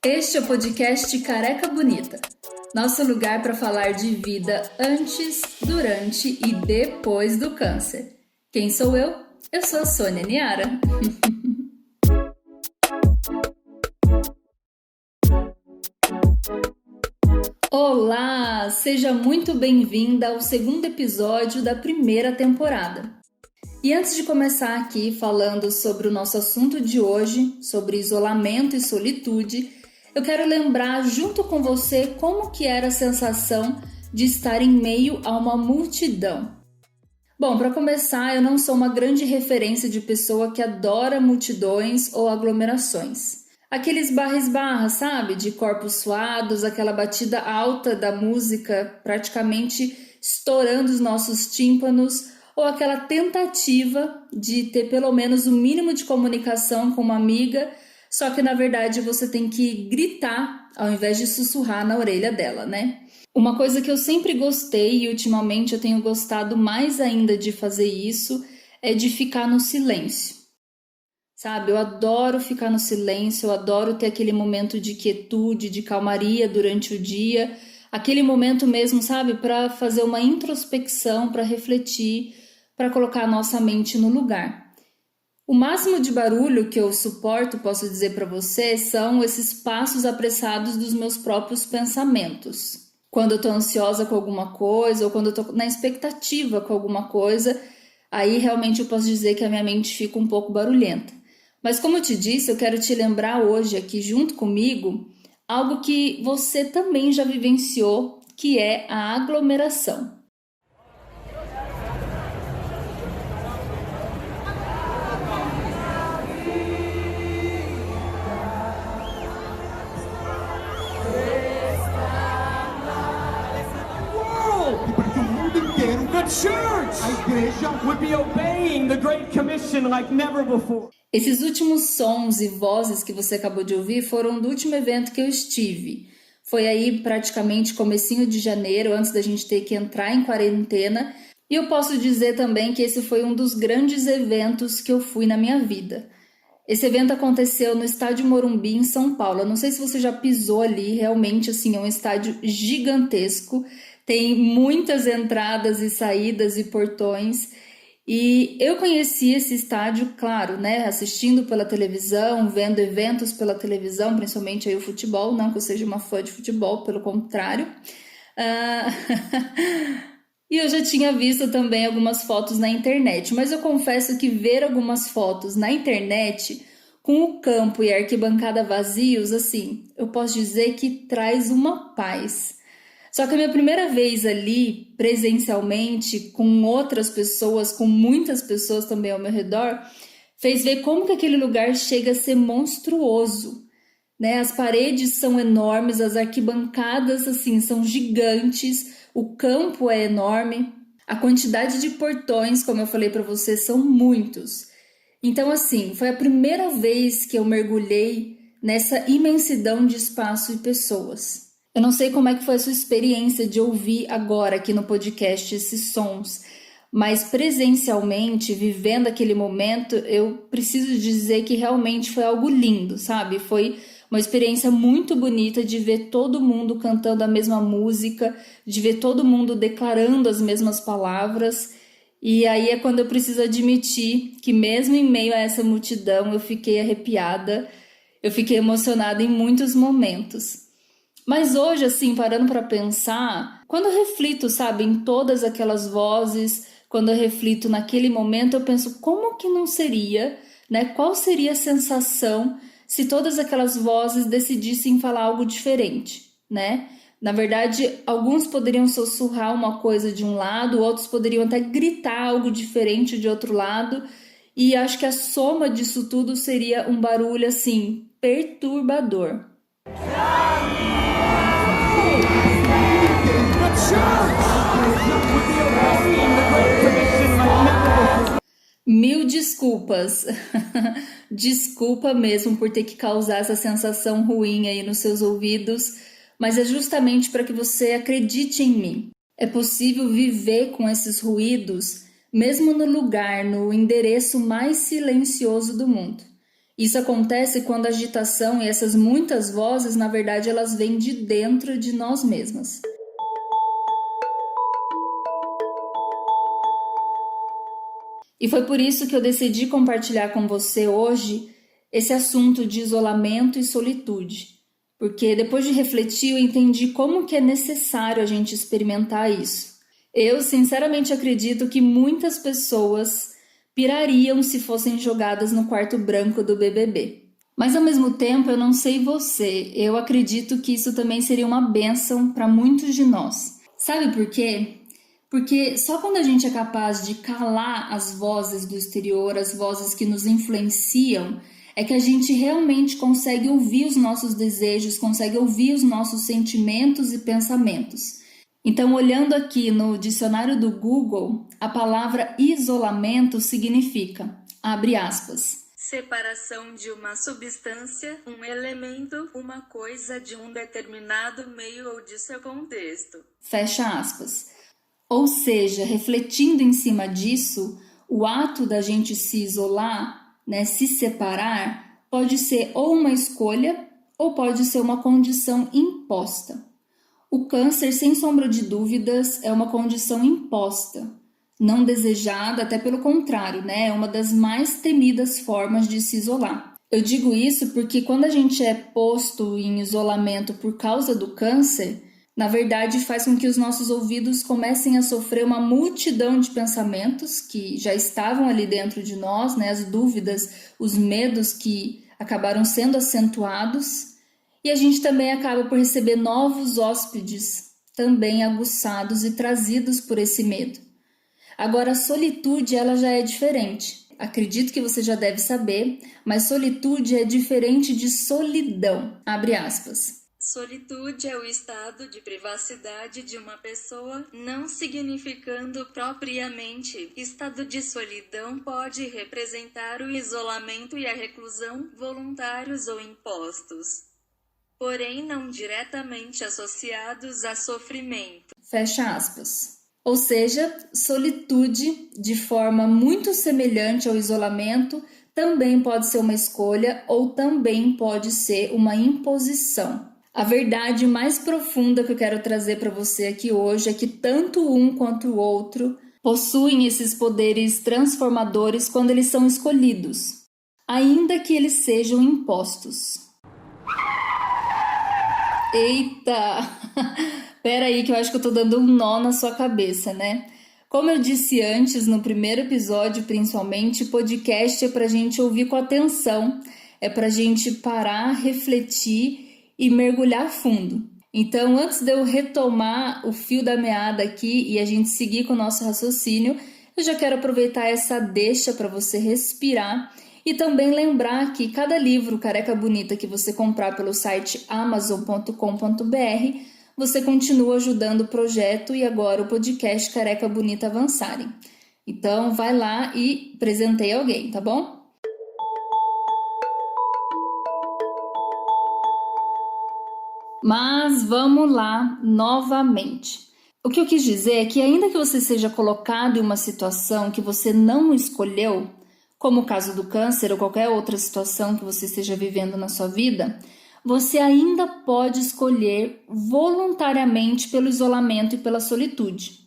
Este é o podcast Careca Bonita, nosso lugar para falar de vida antes, durante e depois do câncer. Quem sou eu? Eu sou a Sônia Niara. Olá, seja muito bem-vinda ao segundo episódio da primeira temporada. E antes de começar aqui falando sobre o nosso assunto de hoje, sobre isolamento e solitude, eu quero lembrar junto com você como que era a sensação de estar em meio a uma multidão. Bom, para começar, eu não sou uma grande referência de pessoa que adora multidões ou aglomerações. Aqueles barra-esbarra, sabe? De corpos suados, aquela batida alta da música praticamente estourando os nossos tímpanos, ou aquela tentativa de ter pelo menos o mínimo de comunicação com uma amiga, só que na verdade você tem que gritar ao invés de sussurrar na orelha dela, né? Uma coisa que eu sempre gostei e ultimamente eu tenho gostado mais ainda de fazer isso é de ficar no silêncio. Sabe, eu adoro ficar no silêncio, eu adoro ter aquele momento de quietude, de calmaria durante o dia, aquele momento mesmo, sabe, para fazer uma introspecção, para refletir, para colocar a nossa mente no lugar. O máximo de barulho que eu suporto, posso dizer para você, são esses passos apressados dos meus próprios pensamentos. Quando eu tô ansiosa com alguma coisa ou quando eu tô na expectativa com alguma coisa, aí realmente eu posso dizer que a minha mente fica um pouco barulhenta. Mas como eu te disse, eu quero te lembrar hoje aqui junto comigo algo que você também já vivenciou, que é a aglomeração. The church, a igreja, would be obeying the Great Commission like never before. Esses últimos sons e vozes que você acabou de ouvir foram do último evento que eu estive. Foi aí praticamente comecinho de janeiro, antes da gente ter que entrar em quarentena. E eu posso dizer também que esse foi um dos grandes eventos que eu fui na minha vida. Esse evento aconteceu no estádio Morumbi, em São Paulo. Eu não sei se você já pisou ali, realmente assim, é um estádio gigantesco. Tem muitas entradas e saídas e portões. E eu conheci esse estádio, claro, né, assistindo pela televisão, vendo eventos pela televisão, principalmente aí o futebol, não que eu seja uma fã de futebol, pelo contrário. E eu já tinha visto também algumas fotos na internet, mas eu confesso que ver algumas fotos na internet com o campo e a arquibancada vazios, assim, eu posso dizer que traz uma paz. Só que a minha primeira vez ali, presencialmente, com outras pessoas, com muitas pessoas também ao meu redor, fez ver como que aquele lugar chega a ser monstruoso, né? As paredes são enormes, as arquibancadas, assim, são gigantes, o campo é enorme, a quantidade de portões, como eu falei para você, são muitos. Então, assim, foi a primeira vez que eu mergulhei nessa imensidão de espaço e pessoas. Eu não sei como é que foi a sua experiência de ouvir agora aqui no podcast esses sons, mas presencialmente, vivendo aquele momento, eu preciso dizer que realmente foi algo lindo, sabe? Foi uma experiência muito bonita de ver todo mundo cantando a mesma música, de ver todo mundo declarando as mesmas palavras. E aí é quando eu preciso admitir que mesmo em meio a essa multidão eu fiquei arrepiada, eu fiquei emocionada em muitos momentos. Mas hoje, assim, parando para pensar, quando eu reflito, sabe, em todas aquelas vozes, quando eu reflito naquele momento, eu penso como que não seria, né? Qual seria a sensação se todas aquelas vozes decidissem falar algo diferente, né? Na verdade, alguns poderiam sussurrar uma coisa de um lado, outros poderiam até gritar algo diferente de outro lado, e acho que a soma disso tudo seria um barulho, assim, perturbador. Mil desculpas. Desculpa mesmo por ter que causar essa sensação ruim aí nos seus ouvidos, mas é justamente para que você acredite em mim. É possível viver com esses ruídos mesmo no lugar, no endereço mais silencioso do mundo. Isso acontece quando a agitação e essas muitas vozes, na verdade, elas vêm de dentro de nós mesmas. E foi por isso que eu decidi compartilhar com você hoje esse assunto de isolamento e solitude. Porque depois de refletir, eu entendi como que é necessário a gente experimentar isso. Eu, sinceramente, acredito que muitas pessoas pirariam se fossem jogadas no quarto branco do BBB. Mas, ao mesmo tempo, eu não sei você, eu acredito que isso também seria uma bênção para muitos de nós. Sabe por quê? Porque só quando a gente é capaz de calar as vozes do exterior, as vozes que nos influenciam, é que a gente realmente consegue ouvir os nossos desejos, consegue ouvir os nossos sentimentos e pensamentos. Então, olhando aqui no dicionário do Google, a palavra isolamento significa, abre aspas, separação de uma substância, um elemento, uma coisa de um determinado meio ou de seu contexto. Fecha aspas. Ou seja, refletindo em cima disso, o ato da gente se isolar, se separar, pode ser ou uma escolha ou pode ser uma condição imposta. O câncer, sem sombra de dúvidas, é uma condição imposta, não desejada, até pelo contrário, é uma das mais temidas formas de se isolar. Eu digo isso porque quando a gente é posto em isolamento por causa do câncer, na verdade faz com que os nossos ouvidos comecem a sofrer uma multidão de pensamentos que já estavam ali dentro de nós, as dúvidas, os medos que acabaram sendo acentuados, e a gente também acaba por receber novos hóspedes, também aguçados e trazidos por esse medo. Agora, a solitude ela já é diferente. Acredito que você já deve saber, mas solitude é diferente de solidão. Abre aspas. Solitude é o estado de privacidade de uma pessoa, não significando propriamente. Estado de solidão pode representar o isolamento e a reclusão, voluntários ou impostos, porém não diretamente associados a sofrimento. Fecha aspas. Ou seja, solitude, de forma muito semelhante ao isolamento, também pode ser uma escolha ou também pode ser uma imposição. A verdade mais profunda que eu quero trazer para você aqui hoje é que tanto um quanto o outro possuem esses poderes transformadores quando eles são escolhidos, ainda que eles sejam impostos. Eita! Pera aí que eu acho que eu tô dando um nó na sua cabeça, Como eu disse antes, no primeiro episódio principalmente, podcast é pra gente ouvir com atenção, é pra gente parar, refletir e mergulhar fundo. Então, antes de eu retomar o fio da meada aqui e a gente seguir com o nosso raciocínio, eu já quero aproveitar essa deixa para você respirar e também lembrar que cada livro Careca Bonita que você comprar pelo site amazon.com.br, você continua ajudando o projeto e agora o podcast Careca Bonita avançarem. Então, vai lá e presenteie alguém, tá bom? Mas vamos lá novamente. O que eu quis dizer é que ainda que você seja colocado em uma situação que você não escolheu, como o caso do câncer ou qualquer outra situação que você esteja vivendo na sua vida, você ainda pode escolher voluntariamente pelo isolamento e pela solitude.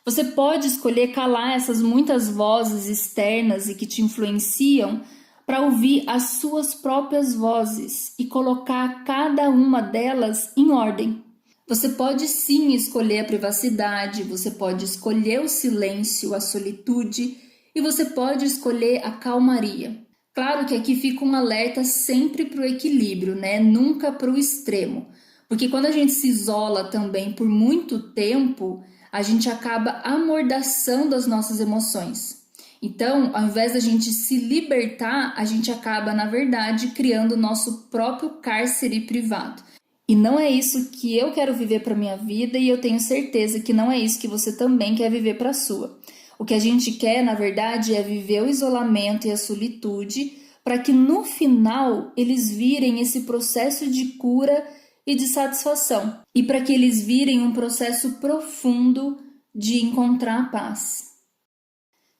Você pode escolher calar essas muitas vozes externas e que te influenciam para ouvir as suas próprias vozes e colocar cada uma delas em ordem. Você pode sim escolher a privacidade, você pode escolher o silêncio, a solitude e você pode escolher a calmaria. Claro que aqui fica um alerta sempre para o equilíbrio, Nunca para o extremo. Porque quando a gente se isola também por muito tempo, a gente acaba amordaçando as nossas emoções. Então, ao invés da gente se libertar, a gente acaba, na verdade, criando o nosso próprio cárcere privado. E não é isso que eu quero viver para minha vida e eu tenho certeza que não é isso que você também quer viver para a sua. O que a gente quer, na verdade, é viver o isolamento e a solitude para que no final eles virem esse processo de cura e de satisfação. E para que eles virem um processo profundo de encontrar a paz.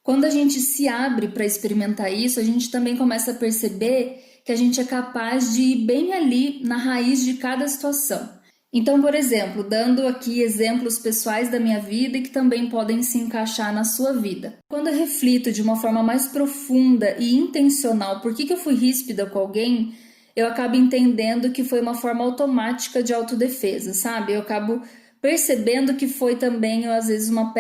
Quando a gente se abre para experimentar isso, a gente também começa a perceber que a gente é capaz de ir bem ali na raiz de cada situação. Então, por exemplo, dando aqui exemplos pessoais da minha vida e que também podem se encaixar na sua vida. Quando eu reflito de uma forma mais profunda e intencional por que eu fui ríspida com alguém, eu acabo entendendo que foi uma forma automática de autodefesa, sabe? Eu acabo percebendo que foi também, às vezes, uma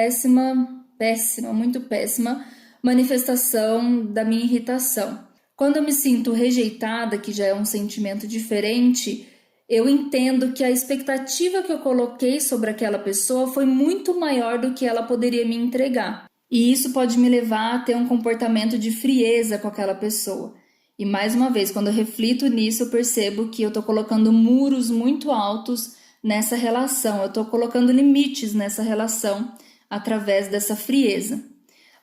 muito péssima manifestação da minha irritação. Quando eu me sinto rejeitada, que já é um sentimento diferente, eu entendo que a expectativa que eu coloquei sobre aquela pessoa foi muito maior do que ela poderia me entregar. E isso pode me levar a ter um comportamento de frieza com aquela pessoa. E mais uma vez, quando eu reflito nisso, eu percebo que eu estou colocando muros muito altos nessa relação. Eu estou colocando limites nessa relação através dessa frieza.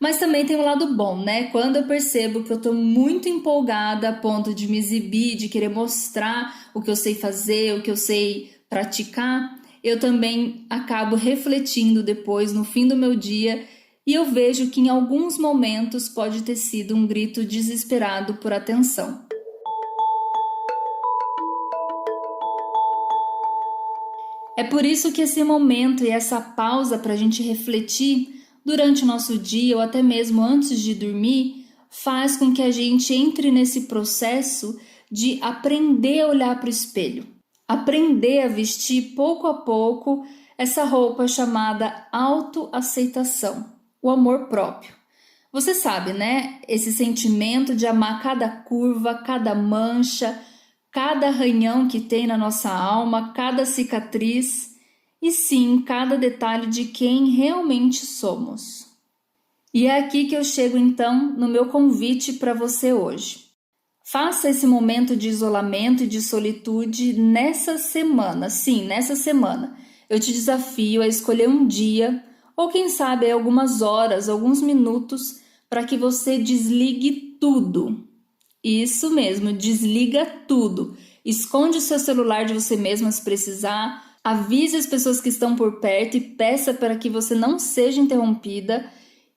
Mas também tem um lado bom, né? Quando eu percebo que eu estou muito empolgada a ponto de me exibir, de querer mostrar o que eu sei fazer, o que eu sei praticar, eu também acabo refletindo depois, no fim do meu dia, e eu vejo que em alguns momentos pode ter sido um grito desesperado por atenção. É por isso que esse momento e essa pausa para a gente refletir durante o nosso dia ou até mesmo antes de dormir faz com que a gente entre nesse processo de aprender a olhar para o espelho, aprender a vestir pouco a pouco essa roupa chamada autoaceitação, o amor próprio. Você sabe, né? Esse sentimento de amar cada curva, cada mancha, cada arranhão que tem na nossa alma, cada cicatriz e sim, cada detalhe de quem realmente somos. E é aqui que eu chego então no meu convite para você hoje. Faça esse momento de isolamento e de solitude nessa semana, sim, nessa semana. Eu te desafio a escolher um dia, ou quem sabe algumas horas, alguns minutos, para que você desligue tudo. Isso mesmo, desliga tudo. Esconde o seu celular de você mesma se precisar, avise as pessoas que estão por perto e peça para que você não seja interrompida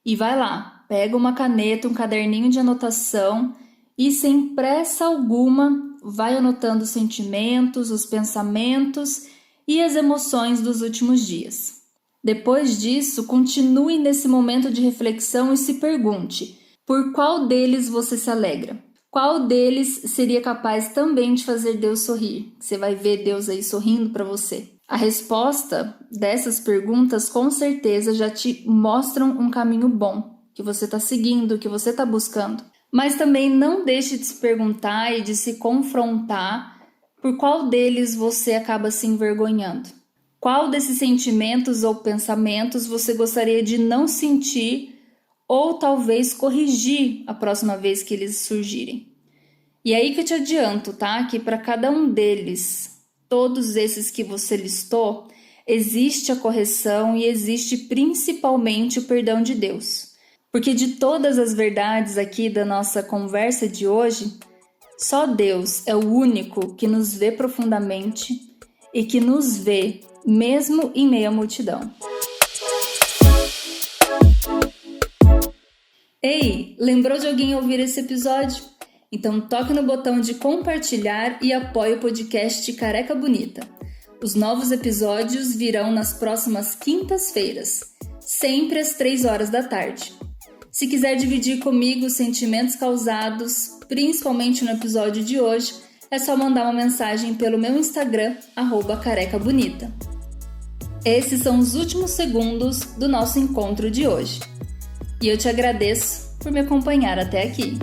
e vai lá, pega uma caneta, um caderninho de anotação e sem pressa alguma vai anotando os sentimentos, os pensamentos e as emoções dos últimos dias. Depois disso, continue nesse momento de reflexão e se pergunte: por qual deles você se alegra? Qual deles seria capaz também de fazer Deus sorrir? Você vai ver Deus aí sorrindo para você. A resposta dessas perguntas com certeza já te mostram um caminho bom, que você está seguindo, que você está buscando. Mas também não deixe de se perguntar e de se confrontar por qual deles você acaba se envergonhando. Qual desses sentimentos ou pensamentos você gostaria de não sentir ou talvez corrigir a próxima vez que eles surgirem. E aí que eu te adianto, tá? Que para cada um deles, todos esses que você listou, existe a correção e existe principalmente o perdão de Deus. Porque de todas as verdades aqui da nossa conversa de hoje, só Deus é o único que nos vê profundamente e que nos vê mesmo em meio à multidão. Ei, lembrou de alguém ouvir esse episódio? Então toque no botão de compartilhar e apoie o podcast Careca Bonita. Os novos episódios virão nas próximas quintas-feiras, sempre às 3 horas da tarde. Se quiser dividir comigo os sentimentos causados, principalmente no episódio de hoje, é só mandar uma mensagem pelo meu Instagram, @carecabonita. Esses são os últimos segundos do nosso encontro de hoje. E eu te agradeço por me acompanhar até aqui.